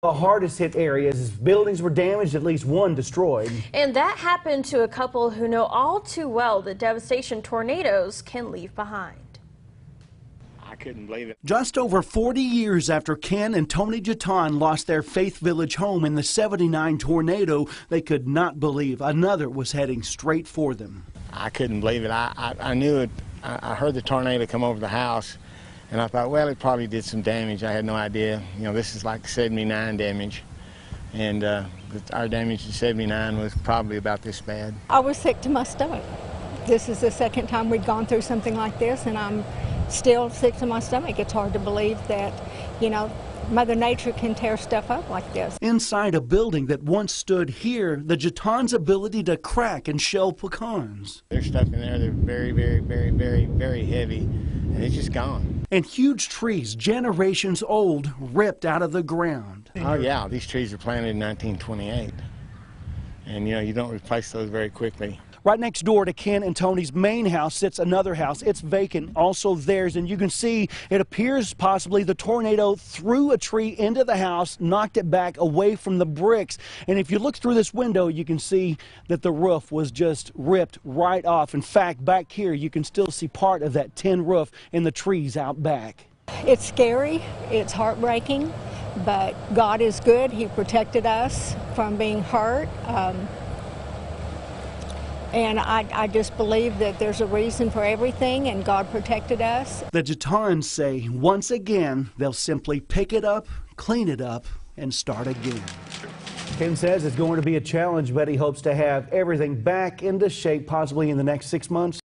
The hardest hit areas, buildings were damaged, at least one destroyed. And that happened to a couple who know all too well the devastation tornadoes can leave behind. I couldn't believe it. Just over 40 years after Ken and Tony Jeton lost their Faith Village home in the '79 tornado, they could not believe another was heading straight for them. I couldn't believe it. I knew it. I heard the tornado come over the house, and I thought, well, it probably did some damage. I had no idea. You know, this is like '79 damage, and our damage in '79 was probably about this bad. I was sick to my stomach. This is the second time we'd gone through something like this, and I'm still sick to my stomach. It's hard to believe that, you know, Mother Nature can tear stuff up like this. Inside a building that once stood here, the Jeton's ability to crack and shell pecans. There's stuff in there. They're very, very, very, very, very heavy, and it's just gone. And huge trees, generations old, ripped out of the ground. Oh yeah, these trees were planted in 1928, and you know, you don't replace those very quickly. Right next door to Ken and Tony's main house sits another house. It's vacant, also theirs, and you can see it appears possibly the tornado threw a tree into the house, knocked it back away from the bricks. And if you look through this window, you can see that the roof was just ripped right off. In fact, back here, you can still see part of that tin roof and the trees out back. It's scary, it's heartbreaking, but God is good. He protected us from being hurt. And I just believe that there's a reason for everything, and God protected us. The Jetons say once again, they'll simply pick it up, clean it up, and start again. Ken says it's going to be a challenge, but he hopes to have everything back into shape possibly in the next 6 months.